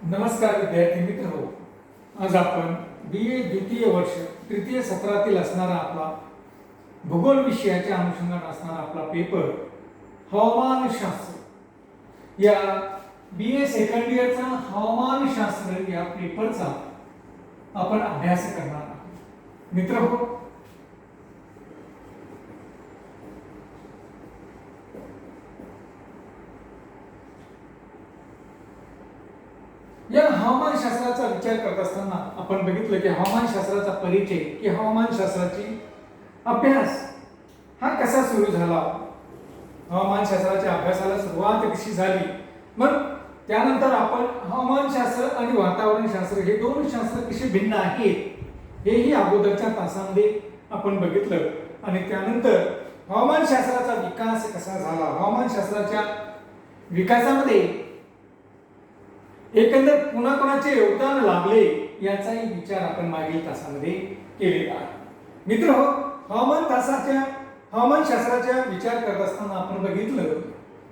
नमस्कार विद्यार्थी मित्र हो. आज आपण BA द्वितीय वर्ष तृतीय सत्रातील असणारा आपला भूगोल विषयाच्या अनुषंगाने असणारा आपला पेपर हवामानशास्त्र या BA सेकंड इयरचा हवामानशास्त्र या पेपरचा आपण अभ्यास करणार आहोत. मित्र हो, या हवामानशास्त्राचा विचार करत असताना आपण बघितलं की हवामानशास्त्राचा परिचय की हवामानशास्त्राची अभ्यास हा कसा सुरू झाला, हवामानशास्त्राच्या अभ्यासाला सुरुवात कशी झाली, मग त्यानंतर आपण हवामानशास्त्र आणि वातावरणशास्त्र हे दोन शास्त्र कसे भिन्न आहेत हेही अगोदरच्या तासामध्ये आपण बघितलं. आणि त्यानंतर हवामानशास्त्राचा विकास कसा झाला, हवामानशास्त्राच्या विकासामध्ये एकंदर कोणाकोणाचे योगदान लाभले याचाही विचार आपण मागील तासामध्ये केलेला आहे. मित्र हो, हवामानशास्त्राच्या विचार करत असताना आपण बघितलं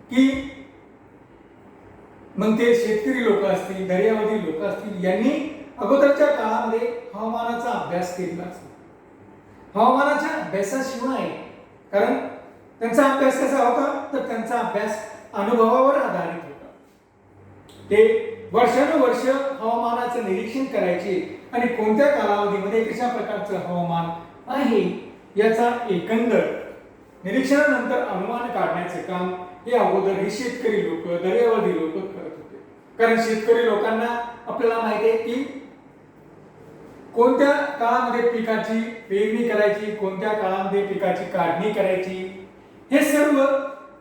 की मग ते शेतकरी लोक असतील, दर्यावादी लोक असतील, यांनी अगोदरच्या काळामध्ये हवामानाचा अभ्यास केलेला असतो. हवामानाच्या अभ्यासाशिवाय, कारण त्यांचा अभ्यास कसा होता तर त्यांचा अभ्यास अनुभवावर आधारित होता. ते वर्षानुवर्ष हवामानाचं निरीक्षण करायचे आणि कोणत्या कालावधीमध्ये कशा प्रकारचं हवामान आहे याचा एकंदर निरीक्षणानंतर अनुमान काढण्याचे काम हे अगोदर हे शेतकरी लोक, दर्यावादी लोक करत होते. कारण शेतकरी लोकांना आपल्याला माहिती आहे की कोणत्या काळामध्ये पिकाची पेरणी करायची, कोणत्या काळामध्ये पिकाची काढणी करायची, हे सर्व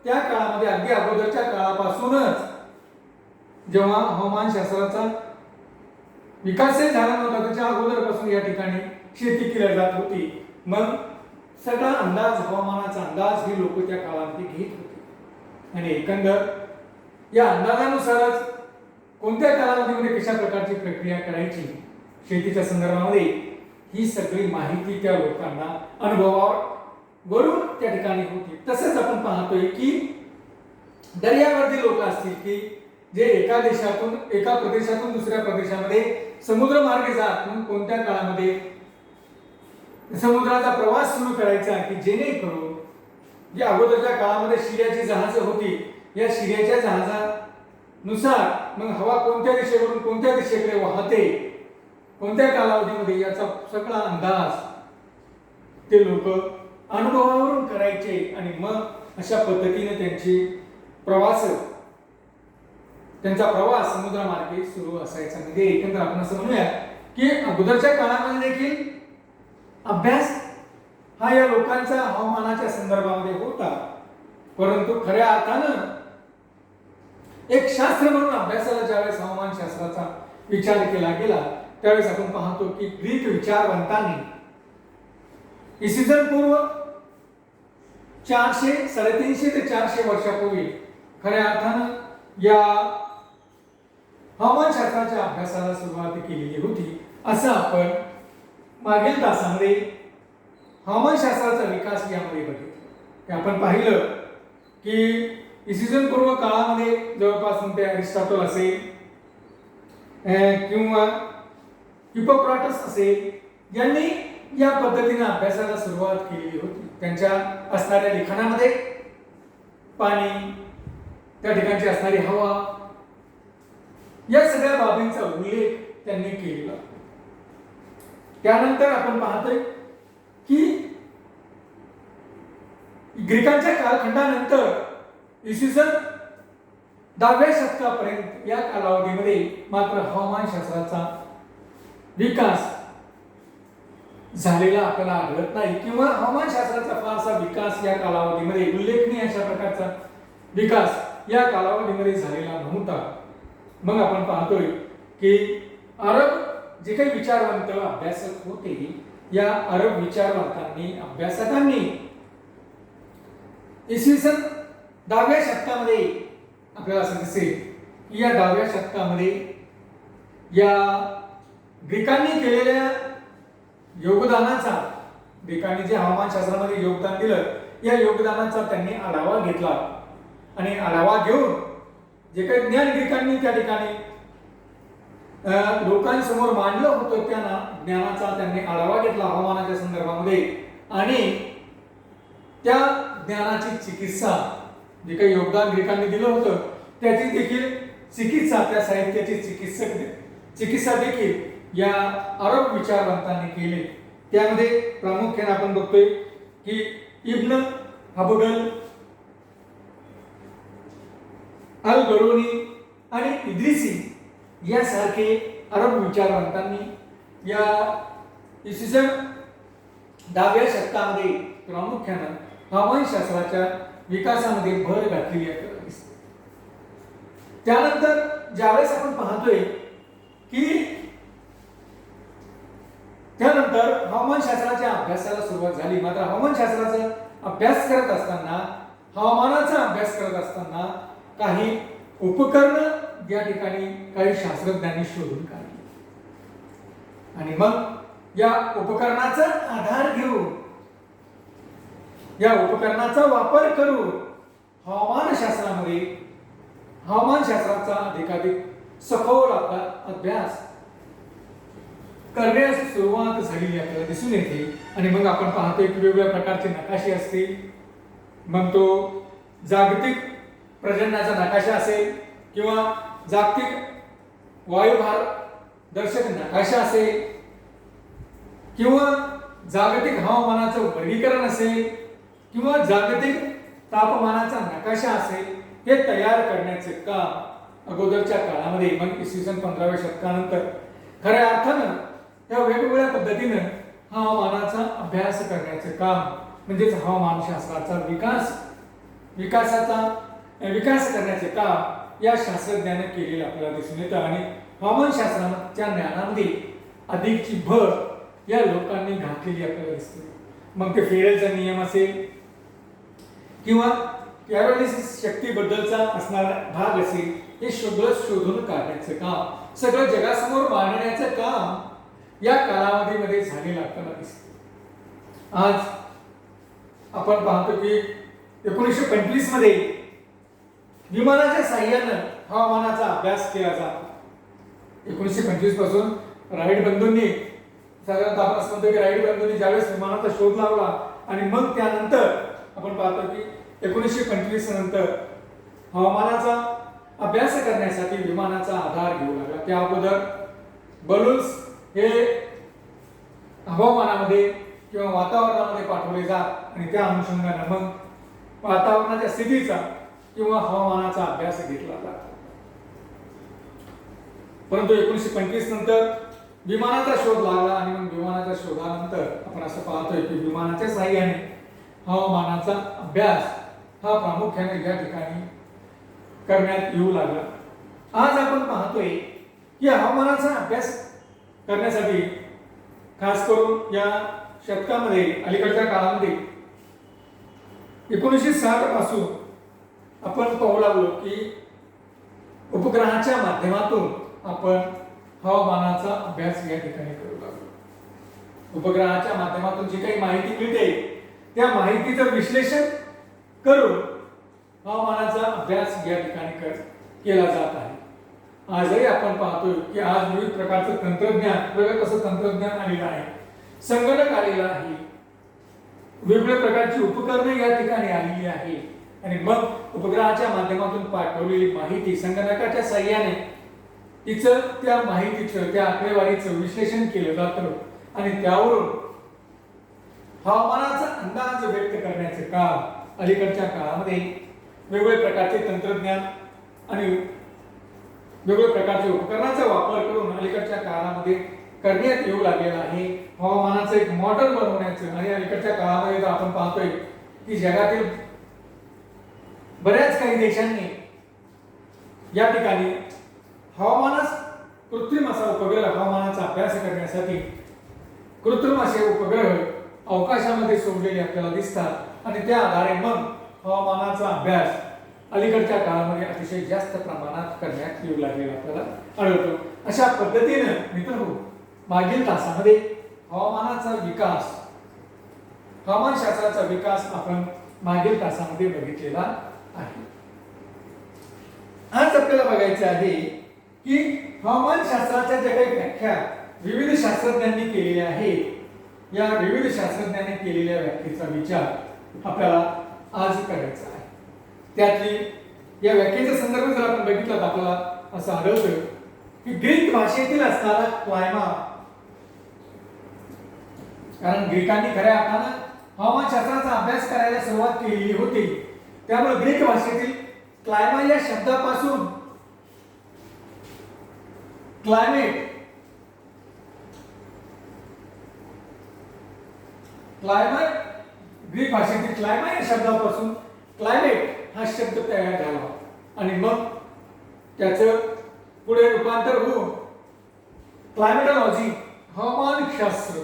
त्या काळामध्ये अगदी अगोदरच्या काळापासूनच जेव्हा हवामानशास्त्राचा विकासही झाला नव्हता त्याच्या अगोदरपासून या ठिकाणी शेती केली जात होती. मग सगळा अंदाज, हवामानाचा अंदाज ही लोक त्या काळामध्ये घेत होते आणि एकंदर या अंदाजानुसारच कोणत्या कालावधीमध्ये कशा प्रकारची प्रक्रिया करायची शेतीच्या संदर्भामध्ये ही सगळी माहिती त्या लोकांना अनुभवावरून त्या ठिकाणी होती. तसंच आपण पाहतोय की दर्यावर्दी लोक असतील की जे एका देशातून, एका प्रदेशातून दुसऱ्या प्रदेशामध्ये समुद्र मार्गे जात, मग कोणत्या काळामध्ये समुद्राचा प्रवास सुरू करायचा की जेणेकरून जे अगोदरच्या काळामध्ये शिर्याची जहाजं होती, या शिर्याच्या जहाजानुसार मग हवा कोणत्या दिशेवरून कोणत्या दिशेकडे वाहते, कोणत्या कालावधीमध्ये याचा सगळा अंदाज ते लोक अनुभवावरून करायचे आणि मग अशा पद्धतीने त्यांचा प्रवास समुद्रमार्गे सुरू असायचा. म्हणजे एकंदर आपण असं म्हणूया की अगोदरच्या काळामध्ये देखील अभ्यास हा या लोकांचा हवामानाच्या संदर्भामध्ये होता, परंतु खऱ्या अर्थानं एक शास्त्र म्हणून अभ्यासाला ज्यावेळेस हवामानशास्त्राचा विचार केला गेला त्यावेळेस आपण पाहतो की ग्रीक विचारवंतांनी इसवी सन पूर्व 350 ते 400 वर्षापूर्वी खऱ्या अर्थानं या हवामानशास्त्राच्या अभ्यासाला सुरुवात केलेली होती. असं आपण मागील तासामध्ये हवामानशास्त्राचा विकास यामध्ये बघितला. आपण पाहिलं की इसवी सन पूर्व काळामध्ये जवळपास ते अरिस्टॉटल असेल किंवा हिपोक्राटस असेल, यांनी या पद्धतीने अभ्यासाला सुरुवात केलेली होती. त्यांच्या असणाऱ्या लिखाणामध्ये पाणी, त्या ठिकाणची असणारी हवा, या सगळ्या बाबींचा उल्लेख त्यांनी केलेला. त्यानंतर आपण पाहतोय की ग्रीकांच्या कालखंडानंतर इसवी सन 10व्या शतकापर्यंत या कालावधीमध्ये मात्र हवामानशास्त्राचा विकास झालेला आपल्याला आढळत नाही किंवा हवामानशास्त्राचा फारसा विकास या कालावधीमध्ये, उल्लेखनीय अशा प्रकारचा विकास या कालावधीमध्ये झालेला नव्हता. मग आपण पाहतोय की अरब जे काही विचारवंत अभ्यासक होते, या अरब विचारवंतांनी, अभ्यासकांनी इसवी सन 10व्या शतकामध्ये आपल्याला असं दिसेल की या 10व्या शतकामध्ये या ग्रीकांनी केलेल्या योगदानाचा, ग्रीकांनी जे हवामानशास्त्रामध्ये योगदान दिलं या योगदानाचा त्यांनी आढावा घेतला आणि आढावा घेऊन जे काही ज्ञान ग्रीकांनी त्या ठिकाणी लोकांसमोर मांडलं होतं त्या ज्ञानाचा त्यांनी आढावा घेतला हवामानाच्या संदर्भामध्ये आणि त्या ज्ञानाची चिकित्सा जे काही योगदान ग्रीकांनी दिलं होतं त्याची देखील चिकित्सा त्या साहित्याची चिकित्सा देखील या अरब विचारवंतांनी केली। त्यामध्ये प्रामुख्याने आपण बघतोय की इब्न हबगल, अल बरुनी आणि इद्रिसी यासारखे अरब विचारवंतांनी या इसवी सन 10व्या शतकामध्ये प्रामुख्याने हवामानशास्त्राच्या विकासामध्ये भर घातलेली आपल्याला दिसते। त्यानंतर ज्यावेळेस आपण पाहतोय की त्यानंतर हवामानशास्त्राच्या अभ्यासाला सुरुवात झाली। मात्र हवामानशास्त्राचा अभ्यास करत असताना, हवामानाचा अभ्यास करत असताना काही उपकरण या ठिकाणी काही शास्त्रज्ञांनी शोधून काढली आणि मग या उपकरणाचा आधार घेऊन, या उपकरणाचा वापर करून हवामानशास्त्रामध्ये हवामानशास्त्राचा अधिकाधिक सखोल अभ्यास करण्यास सुरुवात झालेली आपल्याला दिसून येते। आणि मग आपण पाहतोय की वेगवेगळ्या प्रकारचे नकाशे असतील, मग तो जागतिक प्रजननाचा नकाशा असेल किंवा जागतिक वायुभार दर्शक नकाशा असेल किंवा जागतिक हवामानाचं वर्गीकरण असेल किंवा जागतिक तापमानाचा नकाशा असेल, हे तयार करण्याचे काम अगोदरच्या काळामध्ये मग इसवी सन 15व्या शतकानंतर खऱ्या अर्थानं या वेगवेगळ्या पद्धतीनं हवामानाचा अभ्यास करण्याचे काम म्हणजेच हवामानशास्त्राचा विकास करण्याचे काम या शास्त्रज्ञाने केलेलं आपल्याला दिसून येतं। आणि हवामानशास्त्राच्या ज्ञानामध्ये अधिकची भर या लोकांनी घातलेली आपल्याला दिसते। मग ते फेरेलचा नियम असेल किंवा पॅरालिसिस शक्तीबद्दलचा असणारा भाग असेल, हे सगळं शोधून काढण्याचं काम, सगळं जगासमोर मांडण्याचं काम या कालावधीमध्ये झालेलं आपल्याला दिसतं। आज आपण पाहतो की 1925 मध्ये विमानाच्या साहाय्यानं हवामानाचा अभ्यास केला जातो। 1925 पासून राईट बंधूंनी, साधारणतः आपण असं म्हणतो की राईट बंधूंनी ज्यावेळेस विमानाचा शोध लावला आणि मग त्यानंतर आपण पाहतो की 1925 नंतर हवामानाचा अभ्यास करण्यासाठी विमानाचा आधार घेऊ लागला। त्या अगोदर बलून्स हे हवामानामध्ये किंवा वातावरणामध्ये पाठवले जात आणि त्या अनुषंगाने मग वातावरणाच्या स्थितीचा किंवा हवामानाचा अभ्यास घेतला जातो। परंतु 1925 नंतर विमानाचा शोध लागला आणि मग विमानाच्या शोधानंतर आपण असं पाहतोय की विमानाच्या साहाय्याने हवामानाचा अभ्यास हा प्रामुख्याने या ठिकाणी करण्यात येऊ लागला। आज आपण पाहतोय की हवामानाचा अभ्यास करण्यासाठी खास करून या शतकामध्ये, अलीकडच्या काळामध्ये 1960 पासून आपण पाहू लागलो की उपग्रहाच्या माध्यमातून आपण हवामानाचा अभ्यास या ठिकाणी करू लागलो। उपग्रहाच्या माध्यमातून जी काही माहिती मिळते त्या माहितीचं विश्लेषण करून हवामानाचा अभ्यास या ठिकाणी केला जात आहे। आजही आपण पाहतोय की आज विविध प्रकारचं तंत्रज्ञान, वेगळं कसं तंत्रज्ञान आलेलं आहे, संगणक आलेला आहे, वेगवेगळ्या प्रकारची उपकरणे या ठिकाणी आलेली आहे आणि मग उपग्रहाच्या माध्यमातून पाठवलेली माहिती संगणकाच्या साहाय्याने तिचं, त्या माहितीचं, त्या आकडेवारीचं विश्लेषण केलं जातं आणि त्यावरून हवामानाचा अंदाज व्यक्त करण्याचे काम अलीकडच्या काळामध्ये वेगवेगळ्या प्रकारचे तंत्रज्ञान आणि वेगवेगळ्या प्रकारच्या उपकरणाचा वापर करून अलीकडच्या काळामध्ये करण्यात येऊ लागलेला आहे। हवामानाचं एक मॉडेल बनवण्याचं आणि अलीकडच्या काळामध्ये आपण पाहतोय की जगातील बऱ्याच काही देशांनी या ठिकाणी हवामानास कृत्रिम असा उपग्रह, हवामानाचा अभ्यास करण्यासाठी कृत्रिम असे उपग्रह अवकाशामध्ये सोडलेले आपल्याला दिसतात आणि त्या आधारे मग हवामानाचा अभ्यास अलीकडच्या काळामध्ये अतिशय जास्त प्रमाणात करण्यात येऊ लागलेला आपल्याला आढळतो। अशा पद्धतीने मित्रांनो, मागील तासामध्ये हवामानाचा विकास, हवामानशास्त्राचा विकास आपण मागील तासामध्ये बघितलेला आहे। आज आपल्याला बघायचे आहे की हवामानशास्त्राच्या ज्या काही व्याख्या विविध शास्त्रज्ञांनी केलेल्या आहेत, या विविध शास्त्रज्ञांनी केलेल्या व्याख्येचा विचार आपल्याला आज करायचा आहे. त्यातली या व्याख्येचा संदर्भ जर आपण बघितला तर आपल्याला असं आढळतं की ग्रीक भाषेतील असणारा क्लायमा, कारण ग्रीकांनी खऱ्या अर्थानं हवामानशास्त्राचा अभ्यास करायला सुरुवात केलेली होती, त्यामुळे ग्रीक भाषेतील क्लायमा या शब्दापासून क्लायमेट, क्लायमेट, ग्रीक भाषेतील क्लायमा या शब्दापासून क्लायमेट हा शब्द तयार झाला आणि मग त्याचं पुढे रूपांतर होऊन क्लायमेटॉलॉजी, हवामानशास्त्र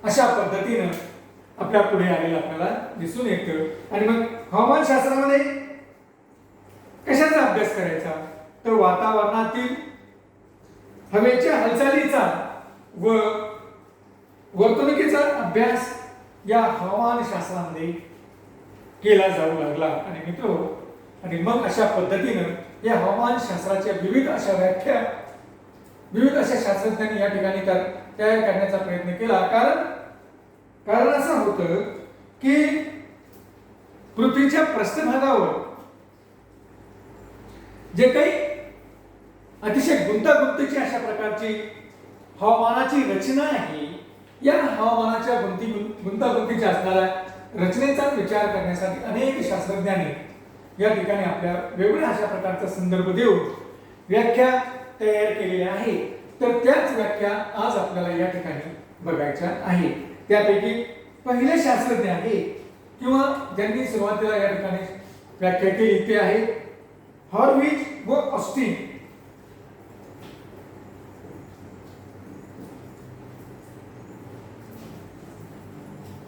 अशा पद्धतीनं आपल्या पुढे आलेलं आपल्याला दिसून येतं. आणि मग हवामानशास्त्रामध्ये कशाचा अभ्यास करायचा, तर वातावरणातील हवेच्या हालचालीचा व वर्तणुकीचा अभ्यास या हवामानशास्त्रामध्ये केला जाऊ लागला. आणि मित्र, आणि मग अशा पद्धतीनं या हवामानशास्त्राच्या विविध अशा व्याख्या विविध अशा शास्त्रज्ञांनी या ठिकाणी तयार करण्याचा प्रयत्न केला. कारण असं होतं की पृथ्वीच्या पृष्ठभागावर जे काही अतिशय गुंतागुंतीची अशा प्रकारची हवामानाची रचना आहे, या हवामानाच्या गुंतागुंतीच्या असणाऱ्या रचनेचा विचार करण्यासाठी अनेक शास्त्रज्ञांनी या ठिकाणी आपल्या वेगवेगळ्या अशा प्रकारचा संदर्भ देऊन व्याख्या तयार केलेल्या आहेत. तर त्याच व्याख्या आज आपल्याला या ठिकाणी बघायच्या आहेत. त्यापैकी पहिले शास्त्रज्ञ आहेत किंवा ज्यांनी सुरुवातीला या ठिकाणी व्याख्या केली ते आहेत हॉर्विच व ऑस्टिन.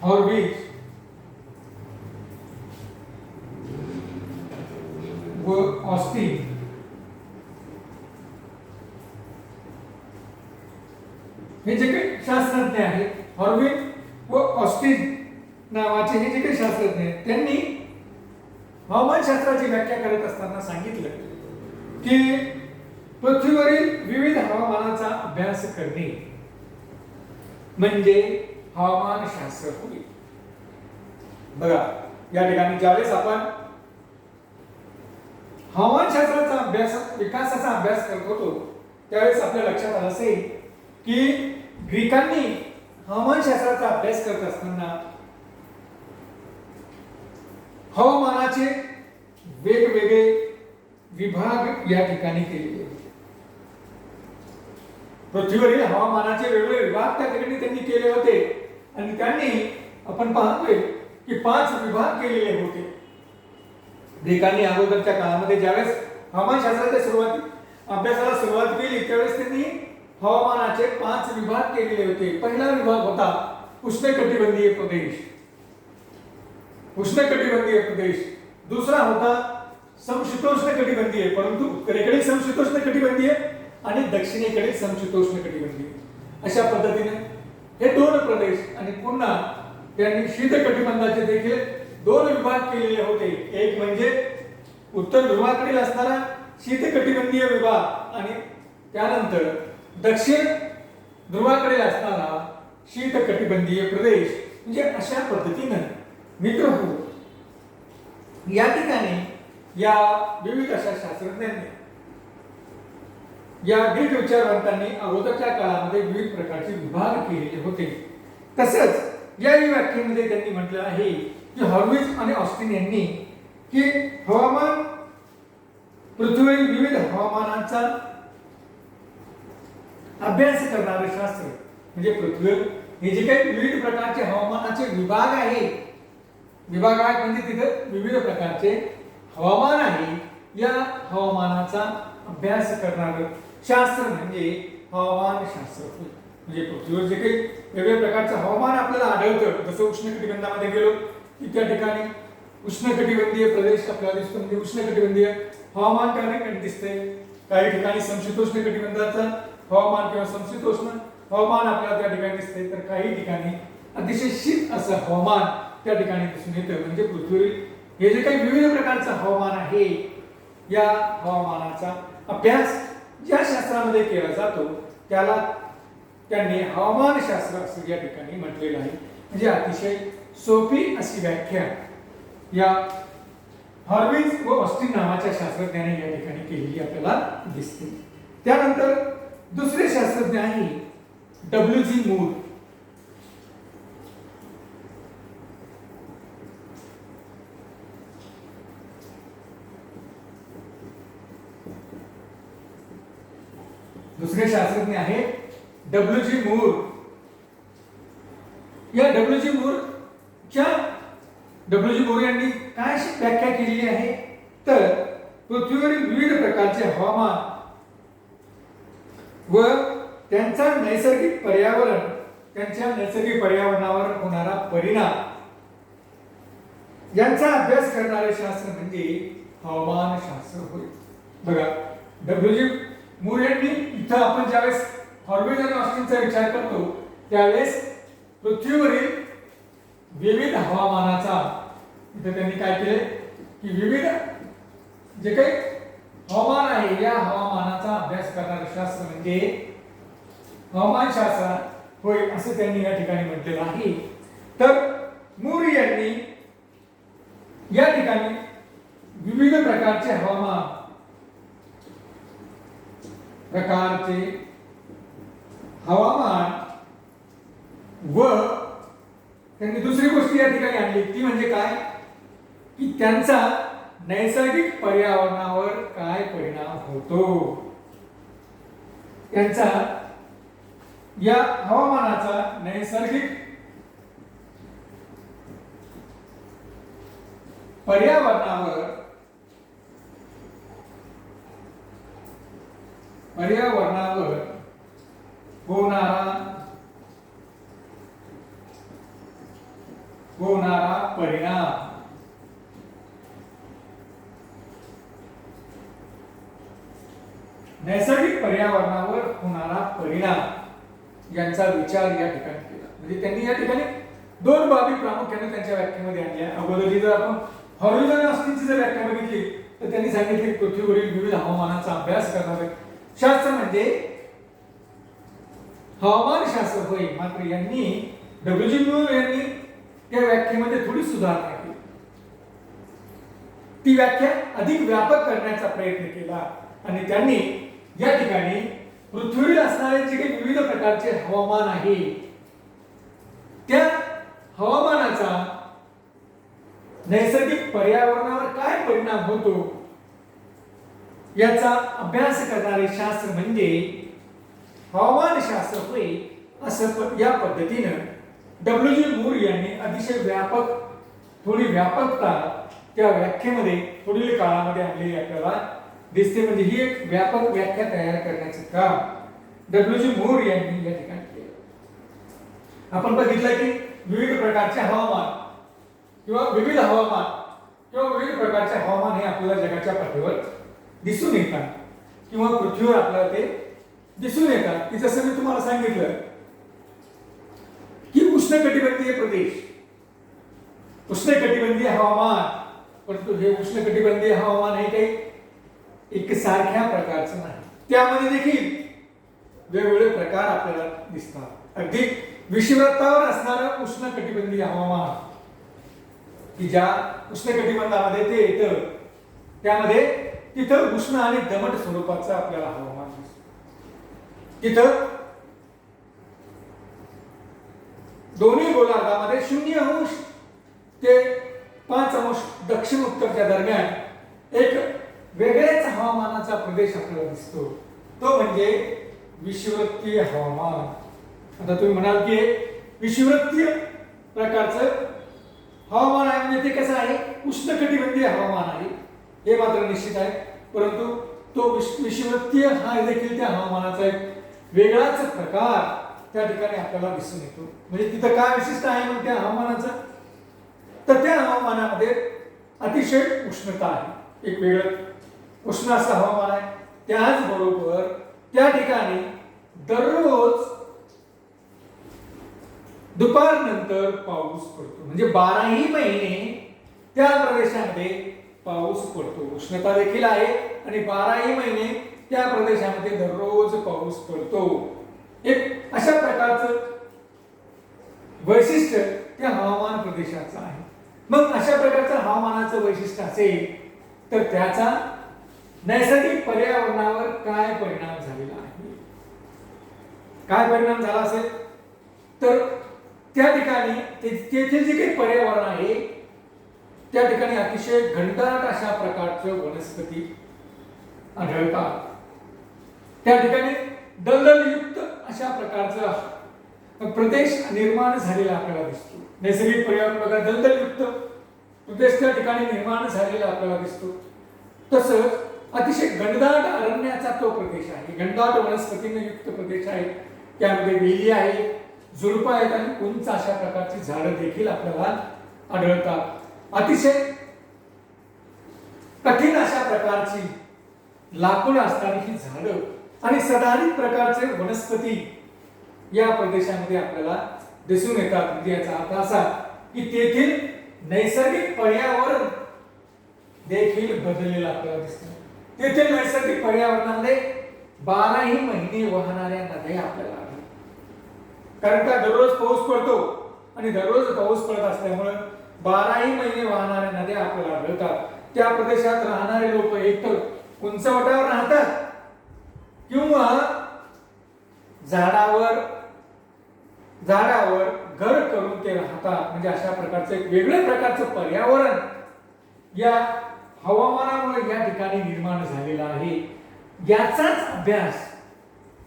हॉर्विच व ऑस्टिन हे जे काही शास्त्रज्ञ आहेत, हॉर्विच व ऑस्टिन नावाचे हे जे काही शास्त्रज्ञ आहेत, त्यांनी हवामानशास्त्राची व्याख्या करत असताना सांगितलं की पृथ्वीवरील विविध हवामानाचा अभ्यास करणे म्हणजे हवामानशास्त्र होय. बघा, या ठिकाणी ज्यावेळेस आपण हवामानशास्त्राचा अभ्यास, विकासाचा अभ्यास करत होतो, त्यावेळेस आपल्या लक्षात आलं असेल की ग्रीकांनी हवामानशास्त्राचा अभ्यास करत असताना हवामानाचे वेगवेगळे विभाग या ठिकाणी केलेले होते. पृथ्वीवरील हवामानाचे वेगवेगळे विभाग त्या ठिकाणी त्यांनी केले होते आणि त्यांनी आपण पाहतोय की 5 विभाग केलेले होते. ग्रीकांनी अगोदरच्या काळामध्ये ज्यावेळेस हवामानशास्त्राच्या अभ्यासाला सुरुवात केली त्यावेळेस त्यांनी हवामानाचे 5 विभाग केलेले होते. पहिला विभाग होता उष्णकटिबंधीय प्रदेश, उष्णकटिबंधीय प्रदेश. दुसरा होता समशीतोष्ण कटिबंधीय, परंतु उत्तरेकडील समशीतोष्ण कटिबंधीय आणि दक्षिणेकडील समशीतोष्ण कटिबंधीय, अशा पद्धतीने हे 2 प्रदेश. आणि पुन्हा त्यांनी शीत कटिबंधाचे देखील 2 विभाग केलेले होते. एक म्हणजे उत्तर ध्रुवाकडील असणारा शीत कटिबंधीय विभाग आणि त्यानंतर दक्षिण ध्रुवाकडे असणारा शीत कटिबंधीय प्रदेश. म्हणजे अशा पद्धतीने मित्र हो, या ठिकाणी या विविध अशा शास्त्रज्ञांनी, या ग्रीक विचारवंतांनी अगोदरच्या काळामध्ये विविध प्रकारचे विभाग केलेले होते. तसंच या व्याख्येमध्ये त्यांनी म्हटलं आहे की हॉर्विच आणि ऑस्टिन यांनी की हवामान, पृथ्वीवरील विविध हवामानाचा अभ्यास करणारे शास्त्र म्हणजे पृथ्वीवर हे जे काही विविध प्रकारचे हवामानाचे विभाग आहेत, विभाग आहेत म्हणजे तिथे विविध प्रकारचे हवामान आहे, या हवामानाचा अभ्यास करणारे शास्त्र म्हणजे हवामानशास्त्र. म्हणजे पृथ्वीवर जे काही वेगवेगळ्या प्रकारचं हवामान आपल्याला आढळतं, जसं उष्णकटिबंधामध्ये गेलो की त्या ठिकाणी उष्णकटिबंधीय प्रदेश आपल्याला दिसतो, म्हणजे उष्णकटिबंधीय हवामान त्या ठिकाणी दिसते. काही ठिकाणी समशीतोष्ण कटिबंधाचा हवामान किंवा समशीतोष्ण हवामान आपल्याला त्या ठिकाणी दिसते, तर काही ठिकाणी अतिशय शीत असं हवामान त्या ठिकाणी दिसून येतं. म्हणजे पृथ्वीवरील हे जे काही विविध प्रकारचं हवामान आहे, या हवामानाचा अभ्यास ज्या शास्त्रामध्ये केला जातो त्याला त्यांनी हवामानशास्त्र असं या ठिकाणी म्हटलेलं आहे. म्हणजे अतिशय सोपी अशी व्याख्या या हॉर्विज व ऑस्टिन नावाच्या शास्त्रज्ञाने या ठिकाणी केलेली आपल्याला दिसते. त्यानंतर दुसरे शास्त्रज्ञ आहे डब्ल्यू.जी. मूर. दुसरे शास्त्रज्ञ आहे डब्ल्यू.जी. मूर. या डब्ल्यू.जी. मूर यांनी काय व्याख्या केलेली आहे तर पृथ्वीवरील विविध प्रकारचे हवामान व त्यांचा नैसर्गिक पर्यावरण, त्यांच्या नैसर्गिक पर्यावरणावर होणारा परिणाम यांचा अभ्यास करणारे शास्त्र म्हणजे हवामानशास्त्र होय. बघा, डब्ल्यू.जी. मूर यांनी इथं आपण ज्यावेळेस हॉर्विज आणि ऑस्टिनचा विचार करतो त्यावेळेस पृथ्वीवरील विविध हवामानाचा, इथं त्यांनी काय केले की विविध जे काही हवामान आहे या हवामानाचा अभ्यास करणारे शास्त्र म्हणजे हवामानशास्त्र होय असं त्यांनी या ठिकाणी म्हटलेलं आहे. तर मूर यांनी या ठिकाणी विविध प्रकारचे हवामान व त्यांनी दुसरी गोष्ट या ठिकाणी आणली ती म्हणजे काय की त्यांचा नैसर्गिक पर्यावरणावर काय परिणाम होतो, त्यांचा या हवामानाचा नैसर्गिक पर्यावरणावर होणारा परिणाम नैसर्गिक पर्यावरणावर होणारा परिणाम यांचा विचार या ठिकाणी केला. म्हणजे त्यांनी या ठिकाणी दोन बाबी प्रामुख्याने त्यांच्या व्याख्येमध्ये आणल्या. अगोदरची जर आपण हॉर्विज आणि ऑस्टिनची जर व्याख्या बघितली तर त्यांनी सांगितले पृथ्वीवरील विविध हवामानाचा अभ्यास करणारे शास्त्र म्हणजे हवामानशास्त्र होय. मात्र यांनी डब्ल्यू.जी. मूर यांनी त्या व्याख्येमध्ये थोडी सुधारणा केली. ती व्याख्या अधिक व्यापक करण्याचा प्रयत्न केला आणि त्यांनी या ठिकाणी पृथ्वीवर असणारे जे काही विविध प्रकारचे हवामान आहे त्या हवामानाचा नैसर्गिक पर्यावरणावर काय परिणाम होतो याचा अभ्यास करणारे शास्त्र म्हणजे हवामानशास्त्र होय असं या पद्धतीनं डब्ल्यू.जी. मूर यांनी अतिशय व्यापक, थोडी व्यापकता त्या व्याख्येमध्ये पुढील काळामध्ये आणलेली आपल्याला दिसते. म्हणजे ही एक व्यापक व्याख्या तयार करण्याचे काम डब्ल्यू.जी. मूर यांनी या ठिकाणी केलं. आपण बघितलं की विविध प्रकारचे हवामान किंवा विविध प्रकारचे हवामान हे आपल्याला जगाच्या पाठीवर दिसून येतात किंवा पृथ्वीवर आपल्याला ते दिसून येतात. की जसं मी तुम्हाला सांगितलं की उष्णकटिबंधीय प्रदेश, उष्णकटिबंधीय हवामान, परंतु हे उष्णकटिबंधीय हवामान हे काही एकसारख्या प्रकारचं नाही. त्यामध्ये देखील वेगवेगळे प्रकार आपल्याला दिसतात. अगदी विषुववृत्तावर असणारं उष्णकटिबंधीय हवामान की ज्या उष्णकटिबंधामध्ये ते येतं त्यामध्ये तिथं उष्ण आणि दमट स्वरूपाचं आपल्याला हवामान दिसतं. तिथं दोन्ही गोलार्धामध्ये 0° ते 5° दक्षिण उत्तरच्या दरम्यान एक वेगळ्याच हवामानाचा प्रदेश आपल्याला दिसतो. तो म्हणजे विषुववृत्तीय हवामान. आता तुम्ही म्हणाल की विषुववृत्तीय प्रकारचं हवामान आहे म्हणजे ते कसं आहे, उष्णकटिबंधीय हवामान आहे हे मात्र निश्चित आहे. परंतु तो विषुववृत्तीय हा देखील त्या हवामानाचा एक वेगळाच प्रकार त्या ठिकाणी आपल्याला दिसून येतो. म्हणजे तिथं काय विशिष्ट आहे मग त्या हवामानाचं, तर त्या हवामानामध्ये अतिशय उष्णता आहे, एक वेगळं उष्ण असं हवामान आहे. त्याचबरोबर त्या ठिकाणी दररोज दुपारनंतर पाऊस पडतो. म्हणजे 12ही महिने त्या प्रदेशामध्ये पाऊस पडतो. उष्णता देखील आहे आणि 12ही महिने त्या प्रदेशामध्ये दररोज पाऊस पडतो. एक अशा प्रकारचं वैशिष्ट्य त्या हवामान प्रदेशाचं आहे. मग अशा प्रकारचं हवामानाचं वैशिष्ट्य असेल तर त्याचा नैसर्गिक पर्यावरणावर काय परिणाम झालेला आहे? काय परिणाम झाला असेल तर त्या ठिकाणी तेथील जे काही पर्यावरण आहे त्या ठिकाणी अतिशय घनदाट अशा प्रकारचं वनस्पती आढळतात. त्या ठिकाणी दलदलयुक्त अशा प्रकारचा प्रदेश निर्माण झालेला आपल्याला दिसतो. नैसर्गिक पर्यावरण बघा, दलदलयुक्त प्रदेश त्या ठिकाणी निर्माण झालेला आपल्याला दिसतो. तसंच अतिशय घनदाट अरण्याचा तो प्रदेश आहे, घनदाट वनस्पतीने युक्त प्रदेश आहे. त्यामध्ये वेली आहे, झुडपं आहेत आणि उंच अशा प्रकारची झाडं देखील आपल्याला आढळतात. अतिशय कठीण अशा प्रकारची लाकूड असणारी ही झाडं आणि सदाहरित प्रकारचे वनस्पती या प्रदेशामध्ये आपल्याला दिसून येतात. म्हणजे याचा अर्थ असा की तेथील नैसर्गिक पर्यावरण देखील बदललेलं आपल्याला दिसतं. तेथील नैसर्गिक पर्यावरणामध्ये 12ही महिने वाहणाऱ्या नद्या आपल्याला आढळतात. कारण का दररोज पाऊस पडतो आणि दररोज पाऊस पडत असल्यामुळे 12ही महिने वाहणाऱ्या नद्या आपल्याला आढळतात. त्या प्रदेशात राहणारे लोक एकतर उंचवट्यावर राहतात किंवा झाडावर घर करून ते राहतात. म्हणजे अशा प्रकारचं एक वेगळ्या प्रकारचं पर्यावरण या हवामानामुळे या ठिकाणी निर्माण झालेला आहे. याचाच अभ्यास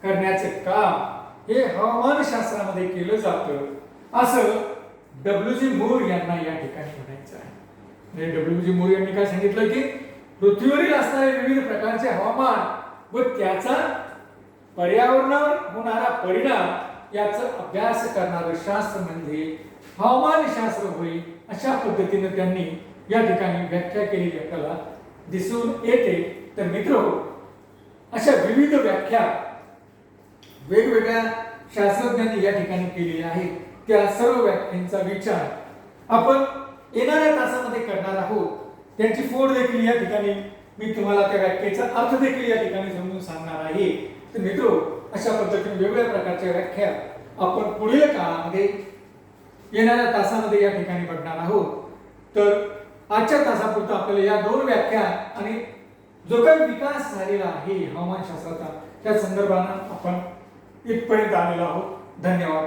करण्याचे काम हे हवामान शास्त्रामध्ये केलं जातं असं डब्ल्यू.जी. मूर यांना या ठिकाणी म्हणायचं आहे. डब्ल्यू.जी. मूर यांनी काय सांगितलं की पृथ्वीवरील असणारे विविध प्रकारचे हवामान व त्याचा पर्यावरणावर होणारा परिणाम याचा अभ्यास करणारं शास्त्र म्हणजे हवामान शास्त्र होईल अशा पद्धतीने त्यांनी या ठिकाणी व्याख्या केलेली आपल्याला दिसून येते. तर मित्रहो, अशा विविध व्याख्या वेगवेगळ्या शास्त्रज्ञांनी या ठिकाणी केलेल्या आहेत. त्या सर्व व्याख्यांचा विचार आपण येणाऱ्या तासामध्ये करणार आहोत. त्यांची फोड देखील या ठिकाणी मी तुम्हाला त्या व्याख्येचा अर्थ देखील या ठिकाणी समजून सांगणार आहे. तर मित्रो, अशा पद्धतीने वेगवेगळ्या प्रकारच्या व्याख्या आपण पुढील काळामध्ये येणाऱ्या तासामध्ये या ठिकाणी बघणार आहोत. तर आजच्या तासापुरता आपल्याला या दोन व्याख्या आणि जो काही विकास झालेला आहे हवामान शास्त्राचा त्या संदर्भाने आपण इथपर्यंत आलेलो आहोत. धन्यवाद.